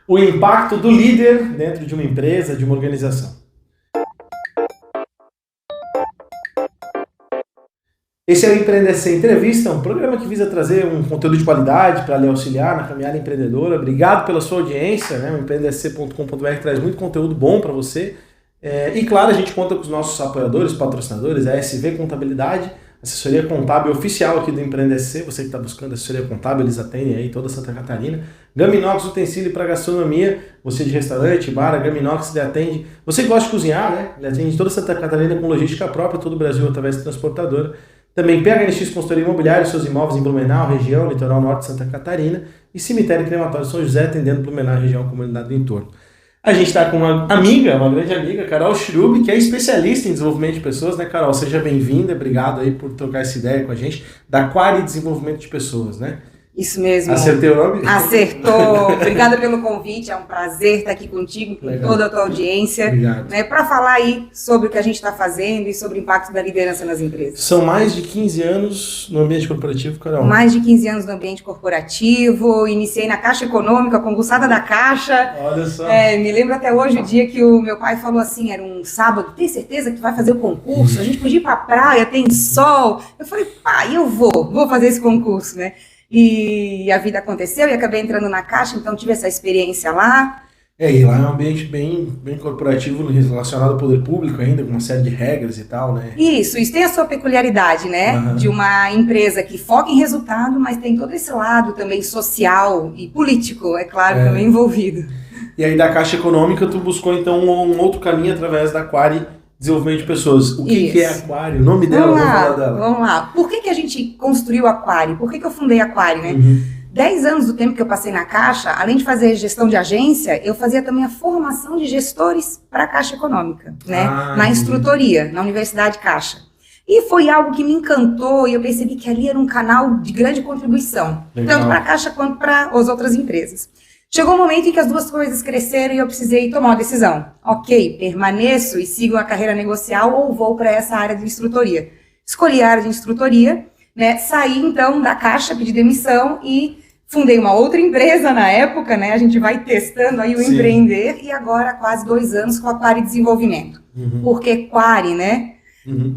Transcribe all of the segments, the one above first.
O impacto do líder dentro de uma empresa, de uma organização. Esse é o Empreender Sem Entrevista, um programa que visa trazer um conteúdo de qualidade para lhe auxiliar na caminhada empreendedora. Obrigado pela sua audiência, né? O empreenderc.com.br traz muito conteúdo bom para você. E claro, a gente conta com os nossos apoiadores, patrocinadores, a SV Contabilidade, assessoria contábil oficial aqui do Empreender C. Você que está buscando assessoria contábil, eles atendem aí toda Santa Catarina. Gaminox, utensílio para gastronomia, você de restaurante, bar, a Gaminox lhe atende. Você que gosta de cozinhar, né? Ele atende toda Santa Catarina com logística própria, todo o Brasil através de transportadora. Também PHNX Consultoria Imobiliária, seus imóveis em Blumenau, região, litoral norte de Santa Catarina. E Cemitério Crematório São José, atendendo Blumenau, região, comunidade do entorno. A gente está com uma amiga, uma grande amiga, Carol Schrub, que é especialista em desenvolvimento de pessoas, né, Carol? Seja bem-vinda, obrigado aí por trocar essa ideia com a gente, da Quari Desenvolvimento de Pessoas, né? Isso mesmo. Acertei o nome? Acertou. Obrigada pelo convite, é um prazer estar aqui contigo, com toda a tua audiência. Obrigado. Né, para falar aí sobre o que a gente está fazendo e sobre o impacto da liderança nas empresas. São mais de 15 anos no ambiente corporativo, Carol? Mais de 15 anos no ambiente corporativo, iniciei na Caixa Econômica, concursada da Caixa. Olha só. Me lembro até hoje o dia que o meu pai falou assim, era um sábado, tem certeza que vai fazer o concurso? A gente podia ir para a praia, tem sol. Eu falei, pai, eu vou fazer esse concurso, né? E a vida aconteceu e acabei entrando na Caixa, então tive essa experiência lá. E lá é um ambiente bem corporativo, relacionado ao poder público ainda, com uma série de regras e tal, né? Isso tem a sua peculiaridade, né? Uhum. De uma empresa que foca em resultado, mas tem todo esse lado também social e político, é claro, também envolvido. E aí da Caixa Econômica tu buscou então um outro caminho através da Quari Desenvolvimento de Pessoas. O que é a Quari? O nome dela, vamos falar dela. Vamos lá. Por que a gente construiu a Quari? Por que eu fundei a Quari, né? 10 anos do tempo que eu passei na Caixa, além de fazer gestão de agência, eu fazia também a formação de gestores para a Caixa Econômica, né? Na instrutoria, na Universidade Caixa. E foi algo que me encantou e eu percebi que ali era um canal de grande contribuição, tanto para a Caixa quanto para as outras empresas. Chegou um momento em que as duas coisas cresceram e eu precisei tomar uma decisão. Ok, permaneço e sigo a carreira negocial ou vou para essa área de instrutoria. Escolhi a área de instrutoria, né? Saí então da Caixa, pedi demissão e fundei uma outra empresa na época, né? A gente vai testando aí o empreender e agora há quase 2 anos com a Quari Desenvolvimento. Por que Quari, né?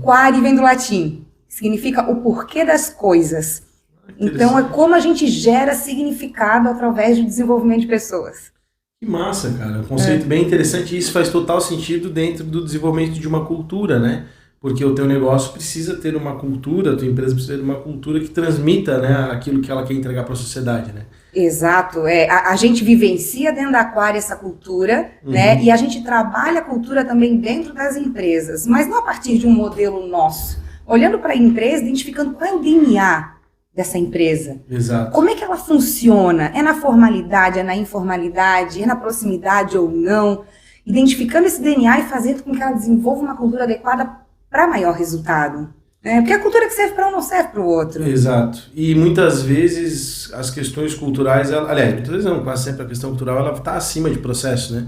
Quari vem do latim, significa o porquê das coisas. Então é como a gente gera significado através do desenvolvimento de pessoas. Que massa, cara. Um conceito bem interessante e isso faz total sentido dentro do desenvolvimento de uma cultura, né? Porque o teu negócio precisa ter uma cultura, a tua empresa precisa ter uma cultura que transmita, né, aquilo que ela quer entregar para a sociedade, né? Exato. A gente vivencia dentro da Quari essa cultura, né? E a gente trabalha a cultura também dentro das empresas, mas não a partir de um modelo nosso. Olhando para a empresa, identificando qual é o DNA dessa empresa. Exato. Como é que ela funciona? É na formalidade, é na informalidade, é na proximidade ou não? Identificando esse DNA e fazendo com que ela desenvolva uma cultura adequada para maior resultado. Porque a cultura que serve para um não serve para o outro. Exato. E muitas vezes as questões culturais, aliás, muitas vezes não, quase sempre a questão cultural, ela está acima de processo, né?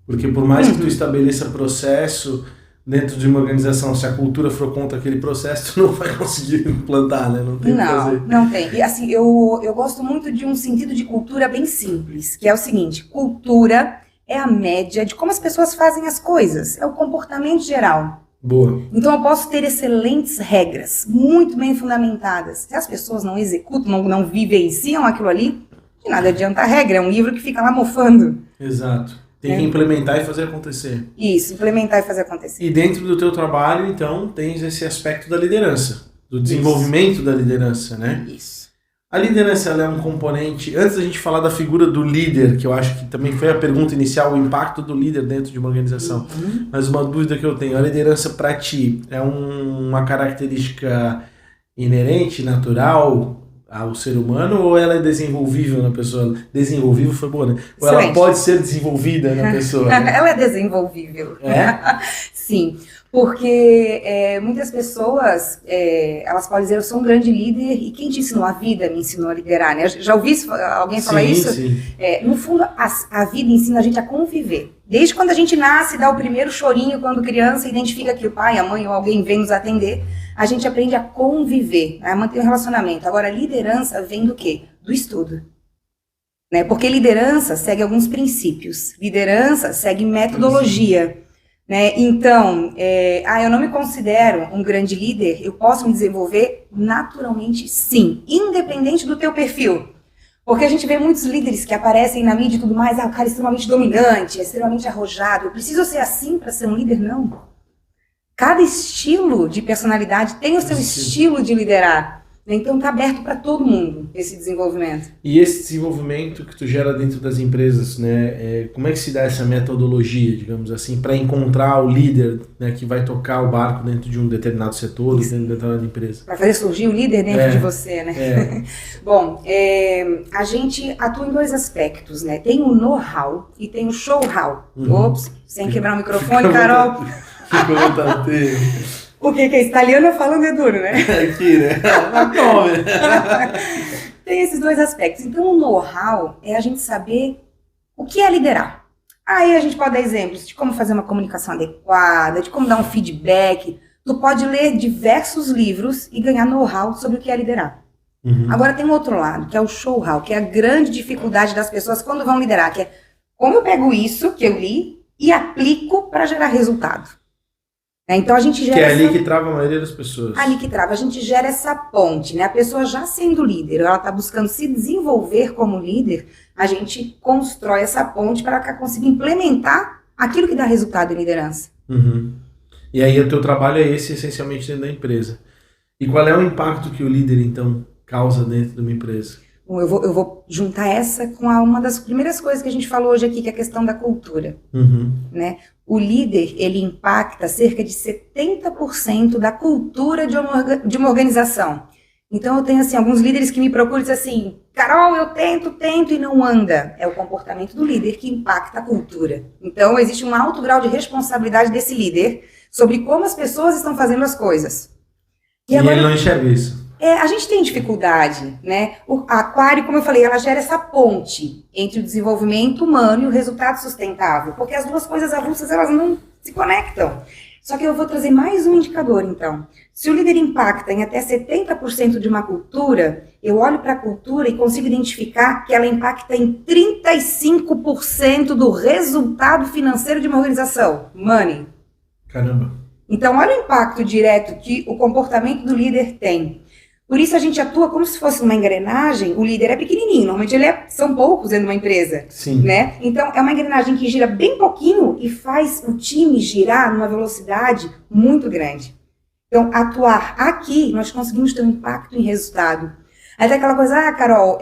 Porque por mais que tu estabeleça processo dentro de uma organização, se a cultura for contra aquele processo, tu não vai conseguir implantar, né? Não tem o que fazer. Não tem. E assim, eu gosto muito de um sentido de cultura bem simples, que é o seguinte: cultura é a média de como as pessoas fazem as coisas, é o comportamento geral. Boa. Então eu posso ter excelentes regras, muito bem fundamentadas. Se as pessoas não executam, não vivenciam aquilo ali, de nada adianta a regra, é um livro que fica lá mofando. Exato. Tem que implementar e fazer acontecer. Isso, implementar e fazer acontecer. E dentro do teu trabalho, então, tens esse aspecto da liderança, do desenvolvimento da liderança, né? Isso. A liderança ela é um componente, antes da gente falar da figura do líder, que eu acho que também foi a pergunta inicial, o impacto do líder dentro de uma organização. Mas uma dúvida que eu tenho, a liderança para ti é uma característica inerente, natural ao ser humano, ou ela é desenvolvível na pessoa? Desenvolvível foi boa, né? Ou ela pode ser desenvolvida na pessoa? Né? Ela é desenvolvível. É? Sim, porque muitas pessoas, elas podem dizer, eu sou um grande líder e quem te ensinou a vida me ensinou a liderar, né? Já ouvi alguém falar isso? Sim. No fundo, a vida ensina a gente a conviver. Desde quando a gente nasce, dá o primeiro chorinho quando criança, identifica que o pai, a mãe ou alguém vem nos atender, a gente aprende a conviver, a manter um relacionamento. Agora, a liderança vem do quê? Do estudo. né? Porque liderança segue alguns princípios, liderança segue metodologia, né? Então, eu não me considero um grande líder, eu posso me desenvolver naturalmente, sim, independente do teu perfil. Porque a gente vê muitos líderes que aparecem na mídia e tudo mais, o cara é extremamente dominante, é extremamente arrojado, eu preciso ser assim para ser um líder? Não. Cada estilo de personalidade tem o seu estilo de liderar. Então está aberto para todo mundo esse desenvolvimento. E esse desenvolvimento que tu gera dentro das empresas, né, como é que se dá essa metodologia, digamos assim, para encontrar o líder, né, que vai tocar o barco dentro de um determinado setor, dentro de determinada empresa? Para fazer surgir o líder dentro de você, né? Bom, a gente atua em dois aspectos, né? Tem o know-how e tem o show-how. Ops, sem quebrar o microfone, Carol. Ficou vontade. O que é italiano falando é duro, né? Aqui, né? Tem esses dois aspectos. Então, o know-how é a gente saber o que é liderar. Aí a gente pode dar exemplos de como fazer uma comunicação adequada, de como dar um feedback. Tu pode ler diversos livros e ganhar know-how sobre o que é liderar. Agora tem um outro lado, que é o show-how, que é a grande dificuldade das pessoas quando vão liderar, que é como eu pego isso que eu li e aplico para gerar resultado. Então a gente gera. Que é ali que trava a maioria das pessoas. Ali que trava, a gente gera essa ponte, né? A pessoa já sendo líder, ela está buscando se desenvolver como líder, a gente constrói essa ponte para que ela consiga implementar aquilo que dá resultado em liderança. E aí o teu trabalho é esse, essencialmente, dentro da empresa. E qual é o impacto que o líder, então, causa dentro de uma empresa? Bom, eu vou juntar essa com uma das primeiras coisas que a gente falou hoje aqui, que é a questão da cultura. Né? O líder, ele impacta cerca de 70% da cultura de uma organização. Então, eu tenho, assim, alguns líderes que me procuram e dizem assim, Carol, eu tento e não anda. É o comportamento do líder que impacta a cultura. Então, existe um alto grau de responsabilidade desse líder sobre como as pessoas estão fazendo as coisas. E agora, ele não enxerga isso. A gente tem dificuldade, né? A Aquário, como eu falei, ela gera essa ponte entre o desenvolvimento humano e o resultado sustentável, porque as duas coisas avulsas, elas não se conectam. Só que eu vou trazer mais um indicador, então. Se o líder impacta em até 70% de uma cultura, eu olho para a cultura e consigo identificar que ela impacta em 35% do resultado financeiro de uma organização. Money. Caramba. Então, olha o impacto direto que o comportamento do líder tem. Por isso a gente atua como se fosse uma engrenagem, o líder é pequenininho, normalmente são poucos dentro de uma empresa. Sim. Né? Então é uma engrenagem que gira bem pouquinho e faz o time girar numa velocidade muito grande. Então atuar aqui, nós conseguimos ter um impacto em resultado. Aí tem aquela coisa, Carol,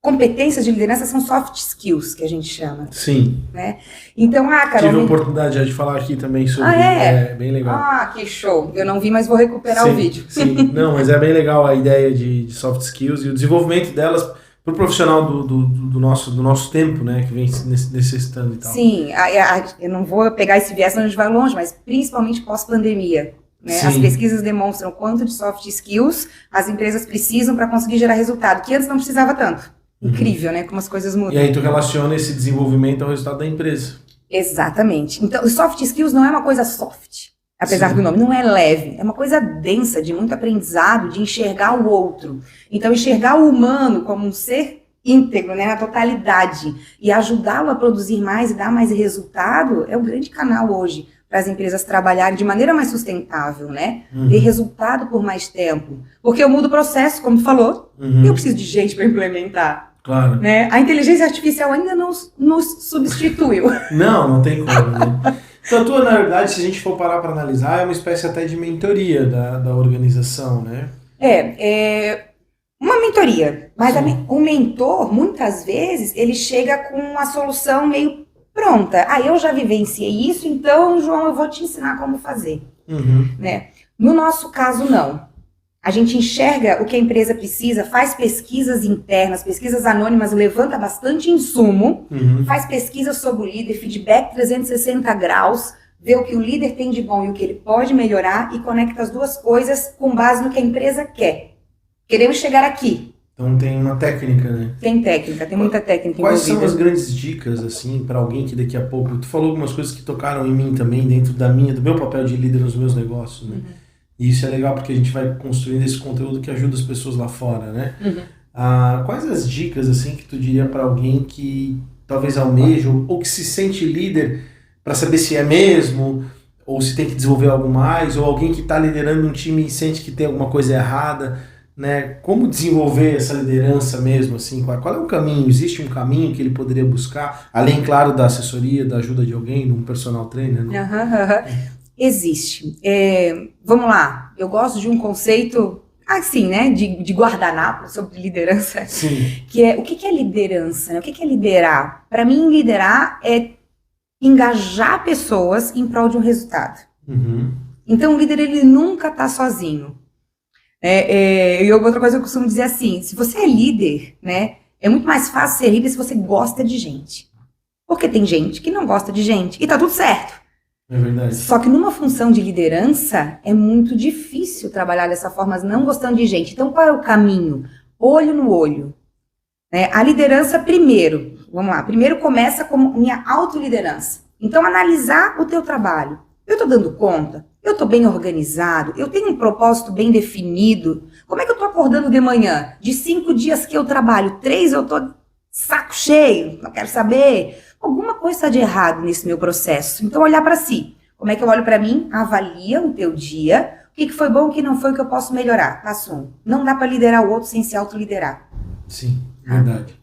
competências de liderança são soft skills, que a gente chama. Sim. Né? Então, Carol... Tive a oportunidade já de falar aqui também sobre... É bem legal. Que show. Eu não vi, mas vou recuperar o vídeo. Sim, não, mas é bem legal a ideia de soft skills e o desenvolvimento delas para o profissional do nosso tempo, né, que vem necessitando e tal. Sim, eu não vou pegar esse viés, senão a gente vai longe, mas principalmente pós-pandemia. Né? As pesquisas demonstram quanto de soft skills as empresas precisam para conseguir gerar resultado, que antes não precisava tanto. Incrível, né? Como as coisas mudam. E aí tu relaciona esse desenvolvimento ao resultado da empresa. Exatamente. Então, soft skills não é uma coisa soft, apesar do nome. Não é leve. É uma coisa densa, de muito aprendizado, de enxergar o outro. Então, enxergar o humano como um ser íntegro, né? Na totalidade. E ajudá-lo a produzir mais e dar mais resultado é o grande canal hoje para as empresas trabalharem de maneira mais sustentável, né? Ter resultado por mais tempo. Porque eu mudo o processo, como tu falou, e eu preciso de gente para implementar. Claro. Né? A inteligência artificial ainda não nos substituiu. Não tem como, né? Então, na verdade, se a gente for parar para analisar, é uma espécie até de mentoria da organização, né? Uma mentoria. Mas o mentor, muitas vezes, ele chega com a solução meio pronta. Eu já vivenciei isso, então, João, eu vou te ensinar como fazer. Né? No nosso caso, não. A gente enxerga o que a empresa precisa, faz pesquisas internas, pesquisas anônimas, levanta bastante insumo, faz pesquisa sobre o líder, feedback 360 graus, vê o que o líder tem de bom e o que ele pode melhorar e conecta as duas coisas com base no que a empresa quer. Queremos chegar aqui. Então tem uma técnica, né? Tem técnica, tem muita técnica envolvida. Quais são as grandes dicas, assim, para alguém que daqui a pouco... Tu falou algumas coisas que tocaram em mim também, dentro do meu papel de líder nos meus negócios, né? E isso é legal porque a gente vai construindo esse conteúdo que ajuda as pessoas lá fora, né? Quais as dicas assim que tu diria para alguém que talvez almeja ou que se sente líder para saber se é mesmo, ou se tem que desenvolver algo mais, ou alguém que está liderando um time e sente que tem alguma coisa errada, né? Como desenvolver essa liderança mesmo, assim? Qual é o caminho? Existe um caminho que ele poderia buscar, além, claro, da assessoria, da ajuda de alguém, de um personal trainer? Né? Existe. Vamos lá, eu gosto de um conceito assim, né, de guardanapo sobre liderança. Sim. Que é, o que é liderança? Né? O que é liderar? Para mim, liderar é engajar pessoas em prol de um resultado. Uhum. Então, o líder, ele nunca está sozinho. E outra coisa que eu costumo dizer assim, se você é líder, né, é muito mais fácil ser líder se você gosta de gente. Porque tem gente que não gosta de gente, e tá tudo certo. É verdade. Só que numa função de liderança, é muito difícil trabalhar dessa forma, não gostando de gente. Então, qual é o caminho? Olho no olho. A liderança, primeiro começa com minha autoliderança. Então, analisar o teu trabalho. Eu estou dando conta? Eu estou bem organizado? Eu tenho um propósito bem definido? Como é que eu estou acordando de manhã? De 5 dias que eu trabalho, 3 eu estou saco cheio, não quero saber. Alguma coisa está de errado nesse meu processo. Então, olhar para si. Como é que eu olho para mim? Avalia o teu dia. O que foi bom, o que não foi, o que eu posso melhorar. Passo 1. Não dá para liderar o outro sem se autoliderar. Sim, verdade.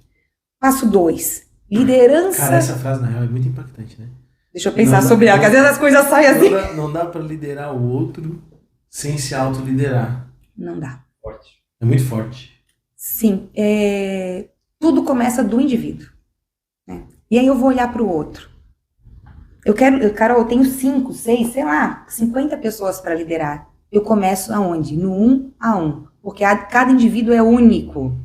Passo 2. Liderança... Cara, essa frase, na real, é muito impactante, né? Deixa eu pensar sobre ela, que às vezes as coisas saem assim. Não dá para liderar o outro sem se autoliderar. Não dá. Forte. É muito forte. Sim. Tudo começa do indivíduo. Né? E aí eu vou olhar para o outro. Carol, eu tenho 5, 6, sei lá, 50 pessoas para liderar. Eu começo aonde? No 1 a 1. Porque cada indivíduo é único.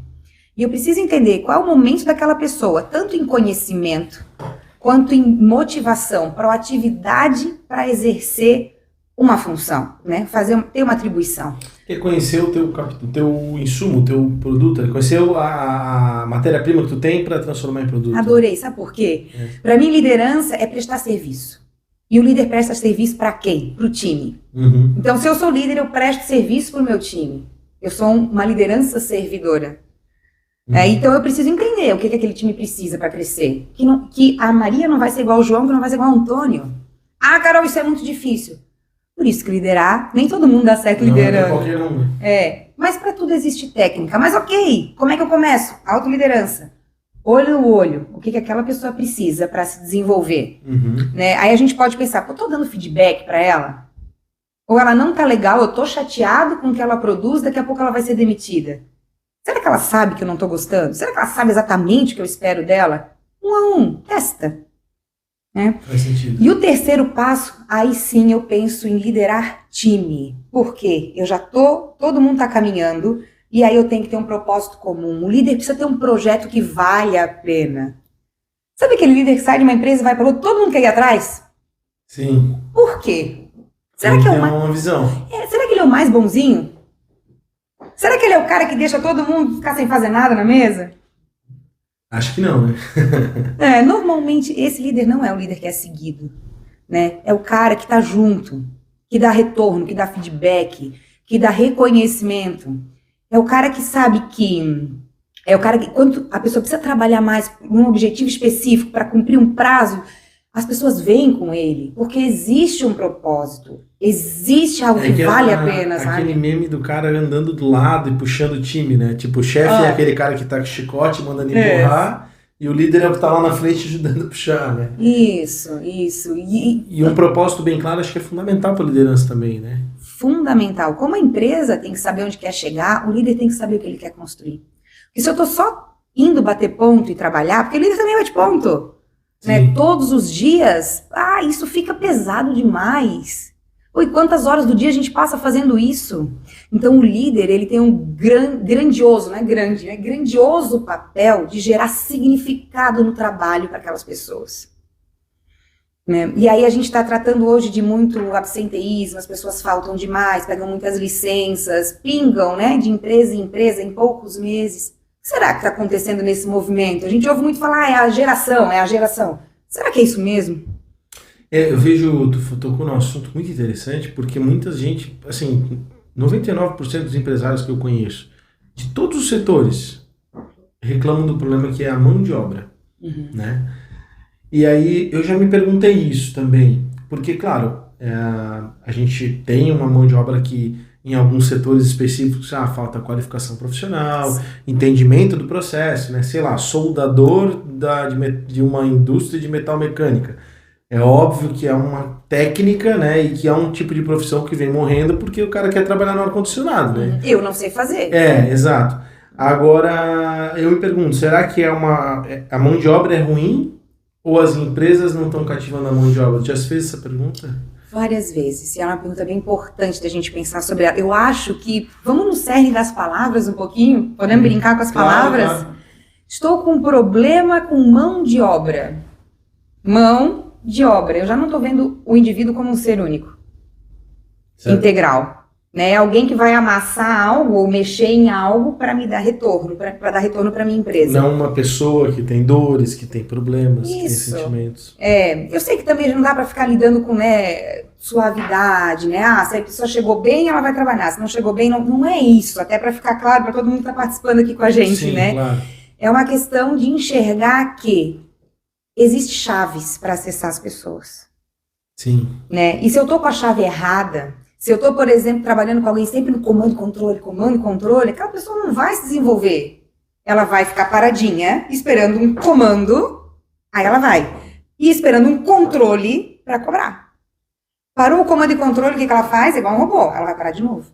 E eu preciso entender qual é o momento daquela pessoa, tanto em conhecimento, quanto em motivação, proatividade para exercer uma função, né? Ter uma atribuição. É conhecer o teu insumo, o teu produto, é conhecer a matéria-prima que tu tem para transformar em produto. Adorei, sabe por quê? Para mim, liderança é prestar serviço. E o líder presta serviço para quem? Para o time. Uhum. Então, se eu sou líder, eu presto serviço para o meu time. Eu sou uma liderança servidora. Então eu preciso entender o que aquele time precisa para crescer. Que a Maria não vai ser igual ao João, que não vai ser igual ao Antônio. Ah, Carol, isso é muito difícil. Por isso que liderar, nem todo mundo dá certo liderando. Não é qualquer um. Mas para tudo existe técnica. Mas ok, como é que eu começo? Autoliderança. Olho no olho. O que aquela pessoa precisa para se desenvolver. Uhum. Aí a gente pode pensar, eu tô dando feedback para ela? Ou ela não tá legal, eu tô chateado com o que ela produz, daqui a pouco ela vai ser demitida. Será que ela sabe que eu não estou gostando? Será que ela sabe exatamente o que eu espero dela? 1 a 1, testa. Faz sentido. E o terceiro passo, aí sim eu penso em liderar time. Por quê? Todo mundo está caminhando, e aí eu tenho que ter um propósito comum. O líder precisa ter um projeto que vale a pena. Sabe aquele líder que sai de uma empresa e vai para outra, todo mundo quer ir atrás? Sim. Por quê? Será que é uma visão? Será que ele é o mais bonzinho? Será que ele é o cara que deixa todo mundo ficar sem fazer nada na mesa? Acho que não, né? Normalmente esse líder não é o líder que é seguido, né? É o cara que tá junto, que dá retorno, que dá feedback, que dá reconhecimento. É o cara que sabe que... É o cara que, quando a pessoa precisa trabalhar mais num objetivo específico para cumprir um prazo, as pessoas vêm com ele, porque existe um propósito, existe algo que vale a pena, sabe? Aquele meme do cara andando do lado e puxando o time, né? Tipo, o chefe é aquele cara que tá com chicote, mandando empurrar, e o líder é o que tá lá na frente ajudando a puxar, né? Isso. E um propósito bem claro, acho que é fundamental para a liderança também, né? Fundamental. Como a empresa tem que saber onde quer chegar, o líder tem que saber o que ele quer construir. Porque se eu tô só indo bater ponto e trabalhar, porque o líder também bate ponto. Né, todos os dias, isso fica pesado demais. E quantas horas do dia a gente passa fazendo isso? Então o líder, ele tem um grandioso papel de gerar significado no trabalho para aquelas pessoas. Né? E aí a gente está tratando hoje de muito absenteísmo, as pessoas faltam demais, pegam muitas licenças, pingam, né, de empresa em empresa em poucos meses. O que será que está acontecendo nesse movimento? A gente ouve muito falar, é a geração. Será que é isso mesmo? Eu vejo, tu tocou num assunto muito interessante, porque muita gente, assim, 99% dos empresários que eu conheço, de todos os setores, reclamam do problema que é a mão de obra, né? E aí eu já me perguntei isso também, porque, claro, a gente tem uma mão de obra que em alguns setores específicos falta qualificação profissional, entendimento do processo, né? Sei lá, soldador de uma indústria de metal mecânica. É óbvio que é uma técnica, né? E que é um tipo de profissão que vem morrendo porque o cara quer trabalhar no ar-condicionado, né? Eu não sei fazer. Exato. Agora, eu me pergunto, será que a mão de obra é ruim ou as empresas não estão cativando a mão de obra? Já se fez essa pergunta? Várias vezes. E é uma pergunta bem importante da gente pensar sobre ela. Eu acho que, vamos no cerne das palavras um pouquinho? Podemos brincar com as palavras? Claro. Estou com um problema com mão de obra. Mão de obra. Eu já não estou vendo o indivíduo como um ser único. Certo. Integral. Né? Alguém que vai amassar algo ou mexer em algo para me dar retorno, para dar retorno para minha empresa. Não uma pessoa que tem dores, que tem problemas, que tem sentimentos. Eu sei que também não dá para ficar lidando com, né, suavidade, né? Se a pessoa chegou bem, ela vai trabalhar. Se não chegou bem, não é isso. Até para ficar claro para todo mundo que está participando aqui com a gente, sim, né? Claro. É uma questão de enxergar que existem chaves para acessar as pessoas. Sim. Né? E se eu tô com a chave errada, se eu estou, por exemplo, trabalhando com alguém sempre no comando e controle, aquela pessoa não vai se desenvolver. Ela vai ficar paradinha, esperando um comando, aí ela vai. E esperando um controle para cobrar. Parou o comando e controle, o que ela faz? É igual um robô, ela vai parar de novo.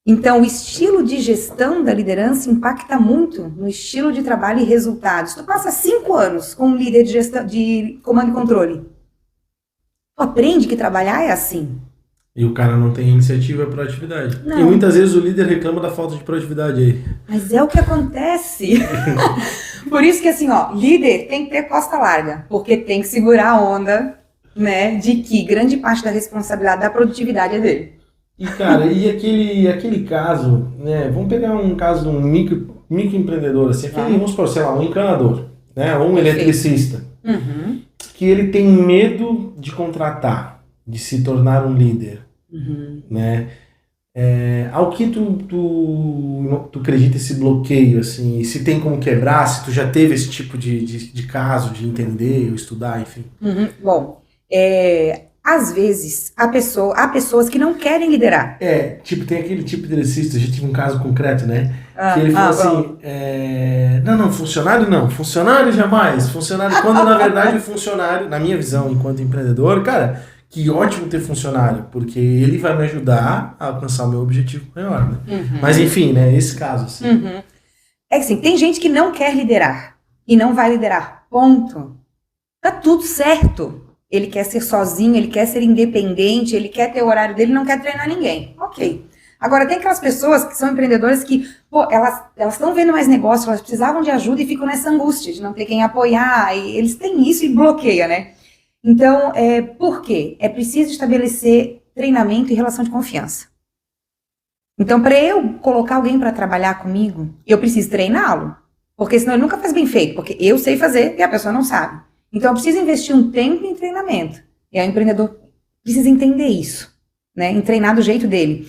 Então, o estilo de gestão da liderança impacta muito no estilo de trabalho e resultados. Tu passa 5 anos com um líder de gestão, de comando e controle. Tu aprende que trabalhar é assim. E o cara não tem iniciativa e proatividade. Não. E muitas vezes o líder reclama da falta de proatividade aí. Mas é o que acontece. Por isso que assim, líder tem que ter costa larga, porque tem que segurar a onda, né, de que grande parte da responsabilidade da produtividade é dele. E cara, e aquele caso, né, vamos pegar um caso de um microempreendedor, assim, vamos supor, sei lá, um encanador, né, ou um eletricista, que ele tem medo de contratar, de se tornar um líder, né? Ao que tu acredita esse bloqueio, assim, se tem como quebrar, se tu já teve esse tipo de caso, de entender, ou estudar, enfim? Bom, às vezes, há pessoas que não querem liderar. Tem aquele tipo de eletricista, a gente tive um caso concreto, né? Que ele falou assim, funcionário jamais, quando na verdade o funcionário, na minha visão, enquanto empreendedor, cara, que ótimo ter funcionário, porque ele vai me ajudar a alcançar o meu objetivo maior, né? Mas enfim, né, esse caso, assim. É que assim, tem gente que não quer liderar, e não vai liderar, ponto. Tá tudo certo. Ele quer ser sozinho, ele quer ser independente, ele quer ter o horário dele, não quer treinar ninguém. Ok. Agora, tem aquelas pessoas que são empreendedoras que, elas estão vendo mais negócio, elas precisavam de ajuda e ficam nessa angústia de não ter quem apoiar, e eles têm isso e bloqueia, né? Então, por quê? É preciso estabelecer treinamento e relação de confiança. Então, para eu colocar alguém para trabalhar comigo, eu preciso treiná-lo, porque senão ele nunca faz bem feito, porque eu sei fazer e a pessoa não sabe. Então, eu preciso investir um tempo em treinamento. E aí o empreendedor precisa entender isso, né? Em treinar do jeito dele.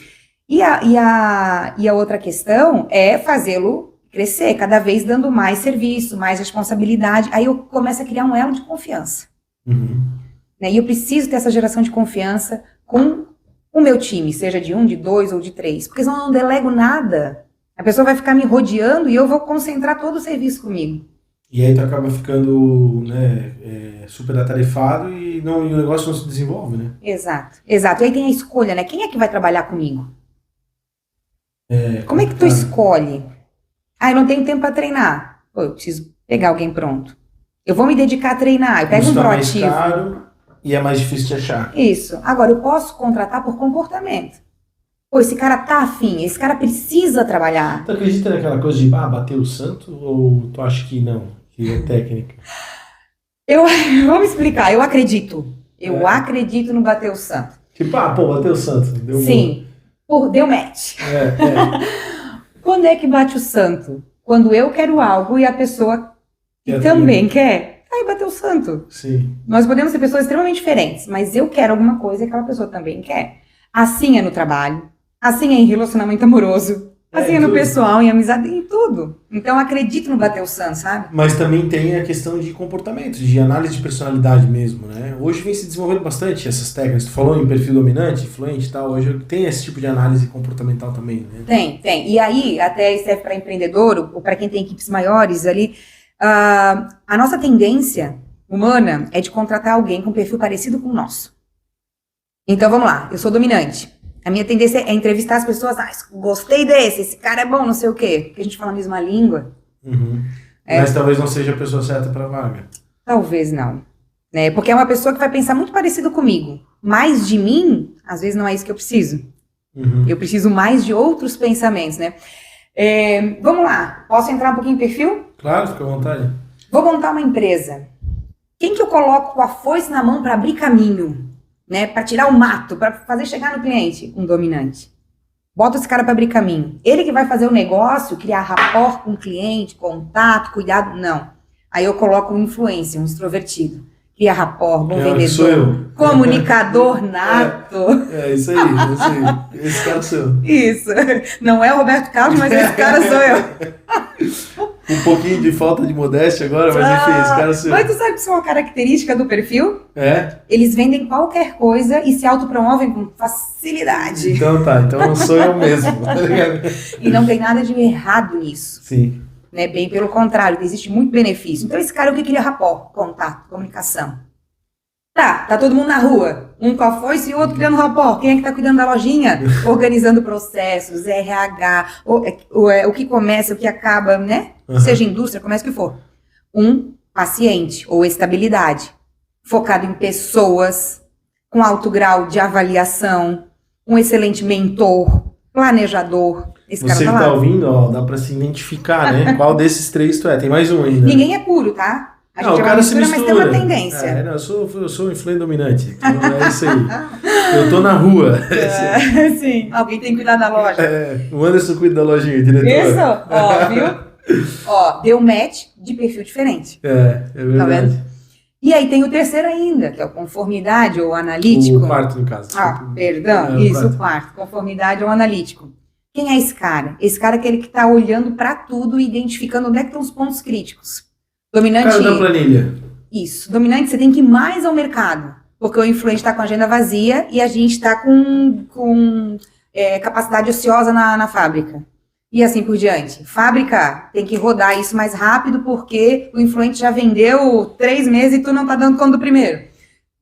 E a outra questão é fazê-lo crescer, cada vez dando mais serviço, mais responsabilidade. Aí eu começo a criar um elo de confiança. Né? E eu preciso ter essa geração de confiança com o meu time, seja de 1, de 2 ou de 3. Porque senão eu não delego nada. A pessoa vai ficar me rodeando e eu vou concentrar todo o serviço comigo. E aí tu acaba ficando, né, super atarefado e o negócio não se desenvolve, né? Exato. E aí tem a escolha, né? Quem é que vai trabalhar comigo? Como é que tu escolhe? Eu não tenho tempo para treinar. Eu preciso pegar alguém pronto. Eu vou me dedicar a treinar. Eu pego um proativo. É mais caro e é mais difícil de achar. Isso. Agora, eu posso contratar por comportamento. Esse cara tá afim, esse cara precisa trabalhar. Tu acredita naquela coisa de bater o santo ou tu acha que não? Que é técnica? Vamos explicar. Eu acredito. Eu acredito no bater o santo. Tipo, bateu o santo. Sim. Deu match. Quando é que bate o santo? Quando eu quero algo e a pessoa que também quer. Aí bateu o santo. Sim. Nós podemos ser pessoas extremamente diferentes, mas eu quero alguma coisa e aquela pessoa também quer. Assim é no trabalho. Assim é em relacionamento amoroso. Assim, no pessoal, em amizade, em tudo. Então, acredito no bater o santo, sabe? Mas também tem a questão de comportamento, de análise de personalidade mesmo, né? Hoje vem se desenvolvendo bastante essas técnicas. Tu falou em perfil dominante, influente e tal. Hoje tem esse tipo de análise comportamental também, né? Tem. E aí, até serve para empreendedor, ou para quem tem equipes maiores ali, a nossa tendência humana é de contratar alguém com perfil parecido com o nosso. Então, vamos lá. Eu sou dominante. A minha tendência é entrevistar as pessoas, gostei desse, esse cara é bom, não sei o quê. Porque a gente fala a mesma língua. Uhum. Mas talvez não seja a pessoa certa para a vaga. Talvez não. Né? Porque é uma pessoa que vai pensar muito parecido comigo. Mais de mim, às vezes não é isso que eu preciso. Uhum. Eu preciso mais de outros pensamentos, né? Vamos lá. Posso entrar um pouquinho em perfil? Claro, fica à vontade. Vou montar uma empresa. Quem que eu coloco com a foice na mão para abrir caminho? Né, para tirar o mato, para fazer chegar no cliente, um dominante. Bota esse cara para abrir caminho. Ele que vai fazer o negócio, criar rapport com o cliente, contato, cuidado, não. Aí eu coloco um influencer, um extrovertido. Cria rapport, bom vendedor, sou eu. Comunicador nato. Isso aí. Esse cara sou eu. Isso. Não é o Roberto Carlos, mas esse cara sou eu. Um pouquinho de falta de modéstia agora, mas enfim, esse cara sou eu. Mas tu sabe que isso é uma característica do perfil? É? Eles vendem qualquer coisa e se autopromovem com facilidade. Então não sou eu mesmo. E não tem nada de errado nisso. Sim. Né? Bem pelo contrário, existe muito benefício. Então esse cara é o que cria rapport, contato, comunicação. Tá todo mundo na rua, um com a foice e o outro criando rapport. Quem é que tá cuidando da lojinha? Organizando processos, RH, o que começa, o que acaba, né? Uhum. Seja indústria, comece o que for. Um paciente ou estabilidade, focado em pessoas, com alto grau de avaliação, um excelente mentor, planejador. Esse Você cara que tá ouvindo, ó, dá pra se identificar, né? Qual desses três tu é? Tem mais um ainda. Ninguém é puro, tá? A gente o cara se mistura. Mas tem uma tendência. Eu sou um influente dominante. Então é isso aí. Eu tô na rua. Sim. Alguém tem que cuidar da loja. O Anderson cuida da lojinha, diretor. Isso, ó, viu? Deu match de perfil diferente. É verdade. Tá vendo? E aí tem o terceiro ainda, que é o conformidade ou analítico. O quarto, no caso. Perdão. O quarto. Conformidade ou analítico. Quem é esse cara? Esse cara é aquele que tá olhando pra tudo e identificando onde é que estão os pontos críticos. Dominante. Cara da planilha. Isso. Dominante, você tem que ir mais ao mercado. Porque o influente está com a agenda vazia e a gente está com capacidade ociosa na fábrica. E assim por diante. Fábrica tem que rodar isso mais rápido porque o influente já vendeu 3 meses e tu não está dando conta do primeiro.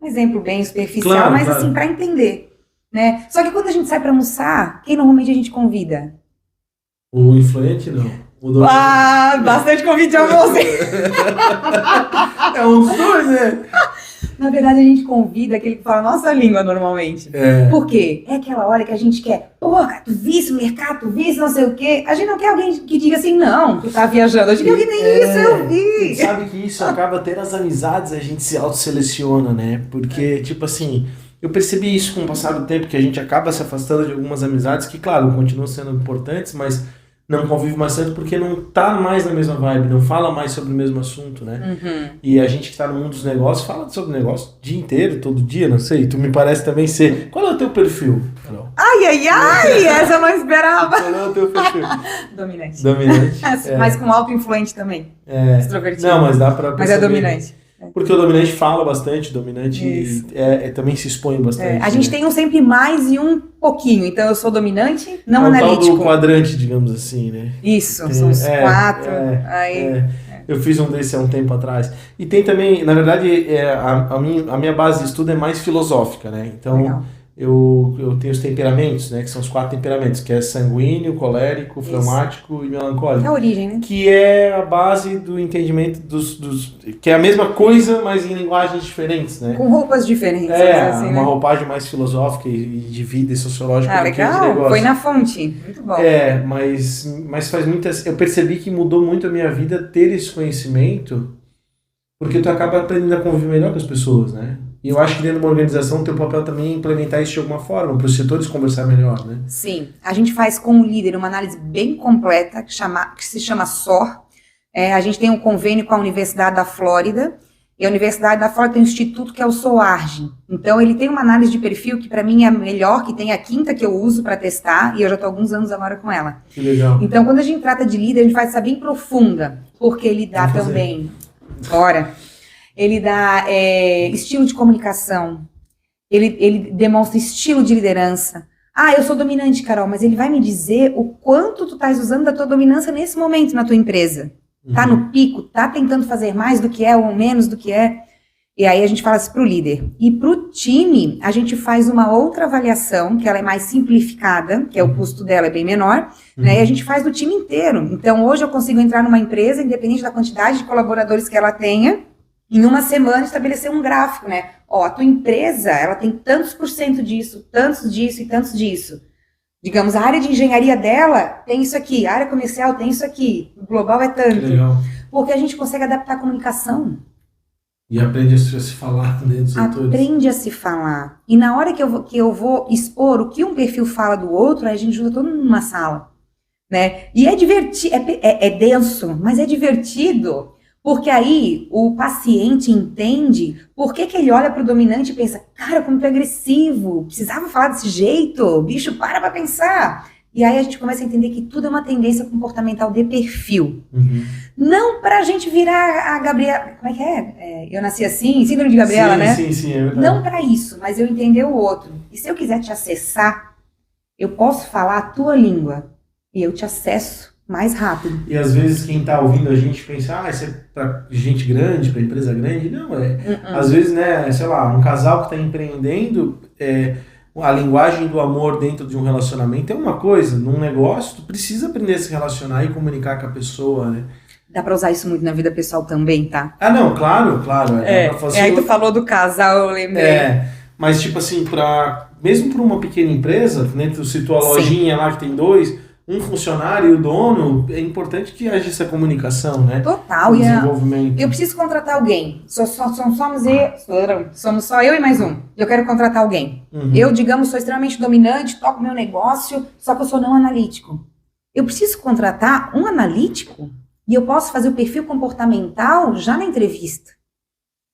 Um exemplo bem superficial, claro, mas assim, para entender. Né? Só que quando a gente sai para almoçar, quem normalmente a gente convida? O influente, não. Bastante convite de almoço. É um dos dois, né? Na verdade, a gente convida aquele que fala a nossa língua normalmente. Por quê? É aquela hora que a gente quer, cara, tu visse o mercado, tu visse não sei o quê. A gente não quer alguém que diga assim, não, tu tá viajando. A gente quer alguém que nem isso, eu vi. Sabe que isso acaba tendo as amizades, a gente se autoseleciona, né? Porque, tipo assim, eu percebi isso com o passar do tempo, que a gente acaba se afastando de algumas amizades que, claro, continuam sendo importantes, mas não convive mais tanto porque não tá mais na mesma vibe, não fala mais sobre o mesmo assunto, né? Uhum. E a gente que tá no mundo dos negócios fala sobre negócio o dia inteiro, todo dia, não sei. Tu me parece também ser... Qual é o teu perfil, Carol? Ai, essa eu não esperava. Qual é o teu perfil? Dominante. Mas com auto-influente também. Extrovertido. Não, mas dá pra perceber. Mas é dominante. Porque o dominante fala bastante, o dominante também se expõe bastante. A gente tem um sempre mais e um pouquinho. Então eu sou dominante, não analítico. É o tal do quadrante, digamos assim, né? Isso, são os 4. Eu fiz um desse há um tempo atrás. E tem também, na verdade, a minha base de estudo é mais filosófica, né? Então, legal. Eu tenho os temperamentos, né? Que são os 4 temperamentos, que é sanguíneo, colérico, fleumático e melancólico. É a origem, né? Que é a base do entendimento que é a mesma coisa, mas em linguagens diferentes, né? Com roupas diferentes. Assim, uma roupagem mais filosófica e de vida e sociológica. Legal. Foi na fonte. Muito bom. Mas faz muitas... Eu percebi que mudou muito a minha vida ter esse conhecimento, porque tu acaba aprendendo a conviver melhor com as pessoas, né? E eu acho que dentro de uma organização, o teu papel também é implementar isso de alguma forma, para os setores conversar melhor, né? Sim. A gente faz com o líder uma análise bem completa, que se chama SOR. A gente tem um convênio com a Universidade da Flórida. E a Universidade da Flórida tem um instituto que é o SOARG. Então, ele tem uma análise de perfil que, para mim, é a melhor, que tem a 5ª que eu uso para testar, e eu já estou há alguns anos agora com ela. Que legal. Então, quando a gente trata de líder, a gente faz essa bem profunda, porque ele dá também... Bora! Ele dá estilo de comunicação, ele demonstra estilo de liderança. Ah, eu sou dominante, Carol, mas ele vai me dizer o quanto tu estás usando da tua dominância nesse momento na tua empresa. Tá no pico, tá tentando fazer mais do que é ou menos do que é. E aí a gente fala isso pro líder. E pro time, a gente faz uma outra avaliação, que ela é mais simplificada, que é o custo dela é bem menor, né? E a gente faz do time inteiro. Então hoje eu consigo entrar numa empresa, independente da quantidade de colaboradores que ela tenha, em uma semana estabelecer um gráfico, né? Ó, a tua empresa, ela tem tantos % disso, tantos disso e tantos disso. Digamos, a área de engenharia dela tem isso aqui, a área comercial tem isso aqui, o global é tanto. Legal. Porque a gente consegue adaptar a comunicação. E aprende a se falar dentro dos setores. Aprende a se falar. E na hora que eu vou expor o que um perfil fala do outro, aí a gente junta todo mundo numa sala. Né? E é divertido, é denso, mas é divertido. Porque aí o paciente entende por que ele olha para o dominante e pensa, cara, como tu é agressivo, precisava falar desse jeito, bicho, para pensar. E aí a gente começa a entender que tudo é uma tendência comportamental de perfil. Não para a gente virar a Gabriela, como é que é? Eu nasci assim, síndrome de Gabriela, né? Sim, é verdade. Não para isso, mas eu entender o outro. E se eu quiser te acessar, eu posso falar a tua língua e eu te acesso mais rápido. E às vezes quem está ouvindo a gente pensa, isso é para gente grande, para empresa grande. Não, às vezes, né, sei lá, um casal que está empreendendo, a linguagem do amor dentro de um relacionamento é uma coisa, num negócio tu precisa aprender a se relacionar e comunicar com a pessoa, né? Dá para usar isso muito na vida pessoal também, tá? Ah, não, claro. Dá pra fazer aí tu falou do casal, eu lembrei. Mas tipo assim, mesmo para uma pequena empresa, né, tu citou a lojinha lá que tem 2, um funcionário e o dono, é importante que haja essa comunicação, né? Total. Desenvolvimento. Eu preciso contratar alguém. Somos só eu e mais um. Eu quero contratar alguém. Eu, digamos, sou extremamente dominante, toco meu negócio, só que eu sou não analítico. Eu preciso contratar um analítico e eu posso fazer o perfil comportamental já na entrevista.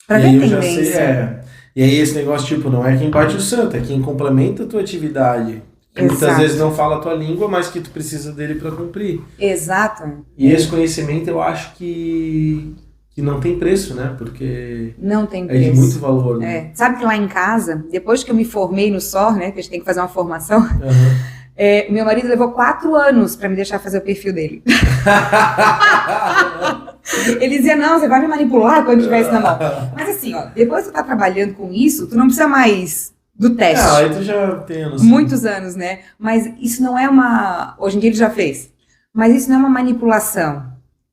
Para ver a tendência. E aí esse negócio, tipo, não é quem bate o santo, é quem complementa a tua atividade. Que muitas vezes não fala a tua língua, mas que tu precisa dele para cumprir. Exato. E esse conhecimento eu acho que não tem preço, né? Porque não tem preço. É de muito valor, né? Sabe que lá em casa, depois que eu me formei no SOR, né, que a gente tem que fazer uma formação, meu marido levou 4 anos para me deixar fazer o perfil dele. Ele dizia, não, você vai me manipular quando tiver isso na mão. Mas assim, ó, depois que tu tá trabalhando com isso, tu não precisa mais do teste. Aí tu já tem a noção. Muitos anos, né? Mas isso não é hoje em dia ele já fez, mas isso não é uma manipulação.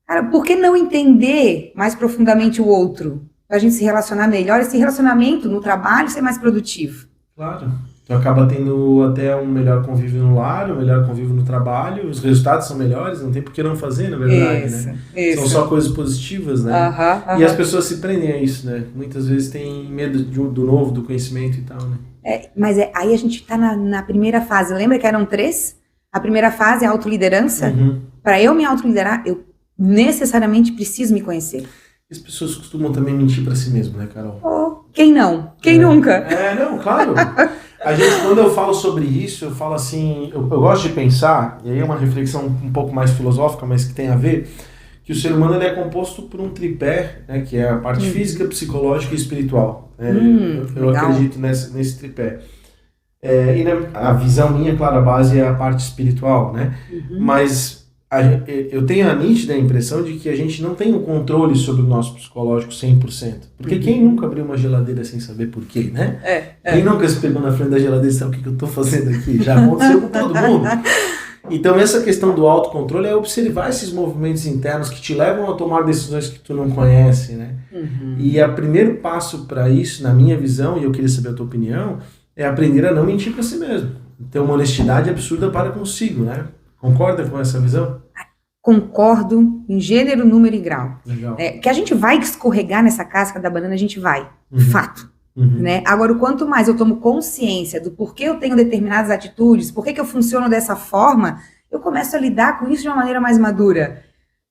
Cara, por que não entender mais profundamente o outro? Pra gente se relacionar melhor, esse relacionamento no trabalho ser mais produtivo. Claro. Tu acaba tendo até um melhor convívio no lar, um melhor convívio no trabalho, os resultados são melhores, não tem por que não fazer, na verdade, né? São só coisas positivas, né? E as pessoas se prendem a isso, né? Muitas vezes têm medo do novo, do conhecimento e tal, né? Mas aí a gente tá na primeira fase, lembra que eram 3? A primeira fase é a autoliderança. Para eu me autoliderar, eu necessariamente preciso me conhecer. As pessoas costumam também mentir para si mesmo, né, Carol? Quem não? Quem nunca? Não, claro. A gente, quando eu falo sobre isso, eu falo assim, eu gosto de pensar, e aí é uma reflexão um pouco mais filosófica, mas que tem a ver, que o ser humano ele é composto por um tripé, né, que é a parte física, psicológica e espiritual. Eu acredito nesse tripé. E a visão minha, claro, a base é a parte espiritual, né? Mas eu tenho a nítida impressão de que a gente não tem o controle sobre o nosso psicológico 100%. Porque quem nunca abriu uma geladeira sem saber por quê, né? Quem nunca se pegou na frente da geladeira e sabe o que eu estou fazendo aqui? Já aconteceu com todo mundo. Então essa questão do autocontrole é observar esses movimentos internos que te levam a tomar decisões que tu não conhece, né? E o primeiro passo para isso, na minha visão, e eu queria saber a tua opinião, é aprender a não mentir para si mesmo. Ter uma honestidade absurda para consigo, né? Concorda com essa visão? Concordo em gênero, número e grau. Legal. Que a gente vai escorregar nessa casca da banana, a gente vai. Fato. Né? Agora, o quanto mais eu tomo consciência do porquê eu tenho determinadas atitudes, por que eu funciono dessa forma, eu começo a lidar com isso de uma maneira mais madura.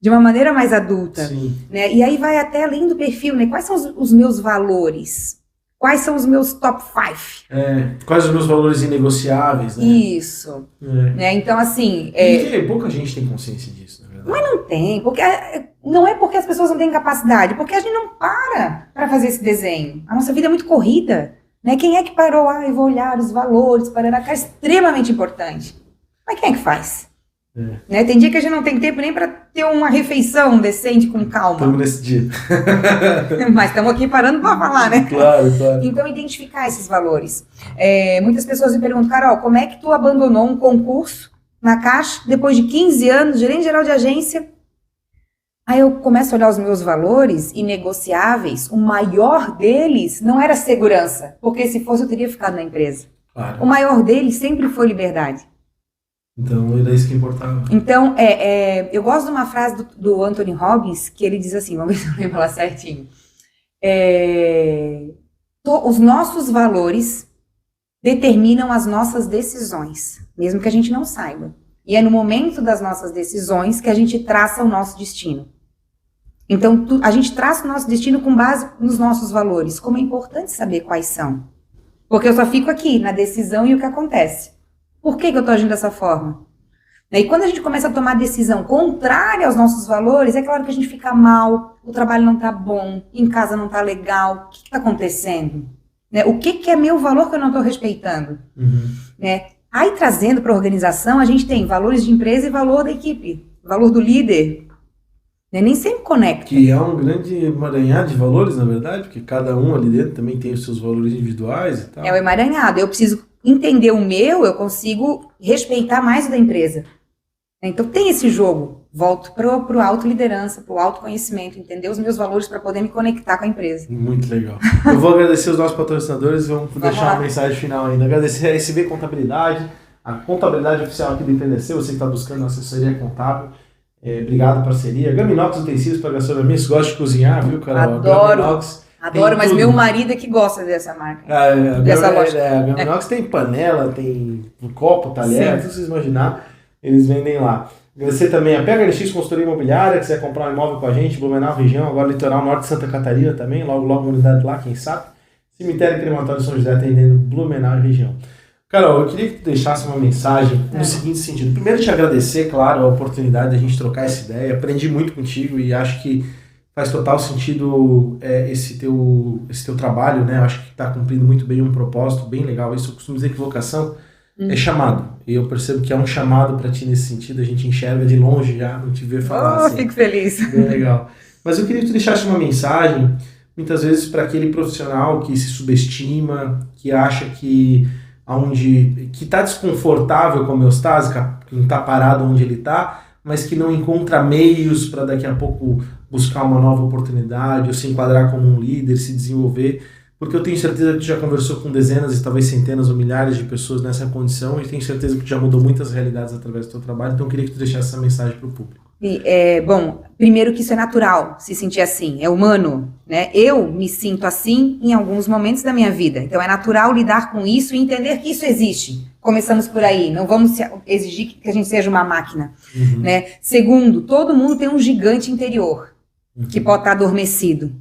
de uma maneira mais adulta. Sim. Né? E aí vai até além do perfil, né? Quais são os meus valores? Quais são os meus top 5? Quais os meus valores inegociáveis, né? Isso. Né? Então, assim... pouca gente tem consciência disso, na verdade. Mas não tem, porque não é porque as pessoas não têm capacidade, porque a gente não para fazer esse desenho. A nossa vida é muito corrida. Né? Quem é que parou? Eu vou olhar os valores, que é extremamente importante. Mas quem é que faz? Né? Tem dia que a gente não tem tempo nem para ter uma refeição decente com calma. Estamos nesse dia. Mas estamos aqui parando para falar, né? Claro. Então, identificar esses valores. Muitas pessoas me perguntam, Carol, como é que tu abandonou um concurso na Caixa depois de 15 anos, gerente geral de agência? Aí eu começo a olhar os meus valores inegociáveis. O maior deles não era segurança, porque se fosse eu teria ficado na empresa. Claro. O maior deles sempre foi liberdade. Então, era isso que importava. Então, eu gosto de uma frase do Anthony Robbins, que ele diz assim, vamos ver se eu lembro lá certinho. Os nossos valores determinam as nossas decisões, mesmo que a gente não saiba. E é no momento das nossas decisões que a gente traça o nosso destino. Então, a gente traça o nosso destino com base nos nossos valores. Como é importante saber quais são. Porque eu só fico aqui, na decisão e o que acontece. Por que eu estou agindo dessa forma? E quando a gente começa a tomar decisão contrária aos nossos valores, é claro que a gente fica mal, o trabalho não está bom, em casa não está legal. O que está acontecendo? Né? O que é meu valor que eu não estou respeitando? Né? Aí, trazendo para a organização, a gente tem valores de empresa e valor da equipe, valor do líder. Né? Nem sempre conecta. Que é um grande emaranhado de valores, na verdade, porque cada um ali dentro também tem os seus valores individuais e tal. É o emaranhado. Eu preciso entender o meu, eu consigo respeitar mais o da empresa. Então, tem esse jogo. Volto para o autoliderança, para o autoconhecimento, entender os meus valores para poder me conectar com a empresa. Muito legal. Eu vou agradecer os nossos patrocinadores, vamos deixar uma mensagem final ainda. Agradecer a SV Contabilidade, a contabilidade oficial aqui do Empreender, você que está buscando uma assessoria contábil. Obrigado, parceria. Gaminox Utensílios para gastronomia, você gosta de cozinhar, viu, Carol? Adoro, mas meu marido é que gosta dessa marca. Dessa loja. A Gaminox tem panela, tem copo, talher, tudo que vocês imaginar, eles vendem lá. Agradecer também a PHLX Consultoria Imobiliária, quiser comprar um imóvel com a gente, Blumenau região, agora litoral norte de Santa Catarina também, logo uma unidade lá, quem sabe. Cemitério Crematório São José atendendo Blumenau região. Carol, eu queria que tu deixasse uma mensagem no seguinte sentido. Primeiro, te agradecer, claro, a oportunidade de a gente trocar essa ideia. Aprendi muito contigo e acho que faz total sentido esse teu trabalho, né? Eu acho que está cumprindo muito bem um propósito, bem legal. Isso eu costumo dizer que vocação é chamado. E eu percebo que é um chamado para ti nesse sentido. A gente enxerga de longe já, não te vê falar. Assim. Fico feliz. Bem legal. Mas eu queria que tu deixasse uma mensagem, muitas vezes, para aquele profissional que se subestima, que acha que está desconfortável com a homeostase, que não está parado onde ele está, mas que não encontra meios para daqui a pouco buscar uma nova oportunidade, ou se enquadrar como um líder, se desenvolver, porque eu tenho certeza que tu já conversou com dezenas e talvez centenas ou milhares de pessoas nessa condição e tenho certeza que tu já mudou muitas realidades através do teu trabalho, então eu queria que tu deixasse essa mensagem para o público. Bom, primeiro que isso é natural, se sentir assim, é humano, né? Eu me sinto assim em alguns momentos da minha vida, então é natural lidar com isso e entender que isso existe. Começamos por aí, não vamos exigir que a gente seja uma máquina, né? Segundo, todo mundo tem um gigante interior, que pode estar adormecido.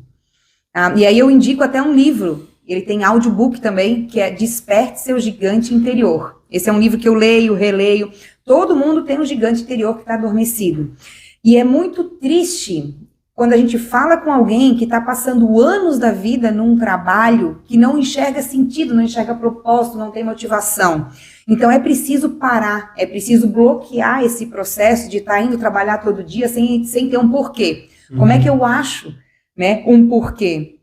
E aí eu indico até um livro, ele tem audiobook também, que é Desperte Seu Gigante Interior. Esse é um livro que eu leio, releio. Todo mundo tem um gigante interior que está adormecido. E é muito triste quando a gente fala com alguém que está passando anos da vida num trabalho que não enxerga sentido, não enxerga propósito, não tem motivação. Então é preciso parar, é preciso bloquear esse processo de estar indo trabalhar todo dia sem ter um porquê. Como é que eu acho, né, um porquê?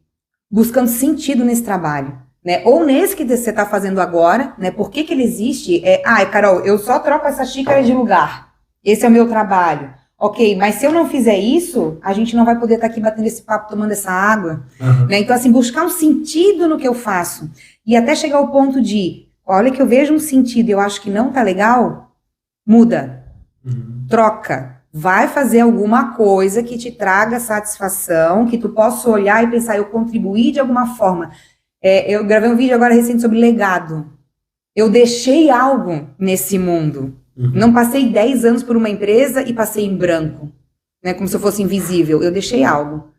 Buscando sentido nesse trabalho. Né? Ou nesse que você está fazendo agora, né? Por que ele existe? Carol, eu só troco essa xícara de lugar. Esse é o meu trabalho. Ok, mas se eu não fizer isso, a gente não vai poder estar aqui batendo esse papo, tomando essa água. Né? Então, assim, buscar um sentido no que eu faço. E até chegar ao ponto de, olha que eu vejo um sentido e eu acho que não tá legal, muda. Troca. Vai fazer alguma coisa que te traga satisfação, que tu possa olhar e pensar, eu contribuí de alguma forma. Eu gravei um vídeo agora recente sobre legado. Eu deixei algo nesse mundo. Não passei 10 anos por uma empresa e passei em branco. né, como se eu fosse invisível. Eu deixei algo,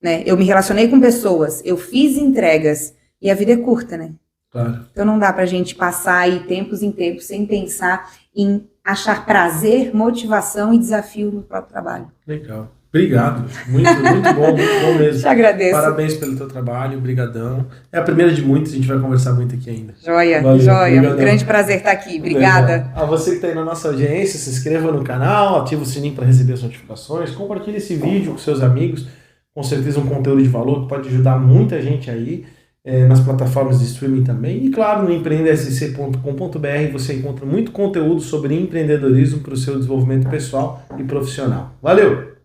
né? Eu me relacionei com pessoas, eu fiz entregas, e a vida é curta, né? Claro. Então não dá pra gente passar aí tempos em tempos sem pensar em achar prazer, motivação e desafio no próprio trabalho. Legal. Obrigado. Muito bom mesmo. Te agradeço. Parabéns pelo teu trabalho, brigadão. É a primeira de muitos, a gente vai conversar muito aqui ainda. Joia. Obrigadão. Um grande prazer estar aqui. Obrigada. Legal. A você que está aí na nossa audiência, se inscreva no canal, ativa o sininho para receber as notificações, compartilhe esse vídeo com seus amigos, com certeza um conteúdo de valor que pode ajudar muita gente aí, nas plataformas de streaming também. E claro, no empreendesc.com.br você encontra muito conteúdo sobre empreendedorismo para o seu desenvolvimento pessoal e profissional. Valeu!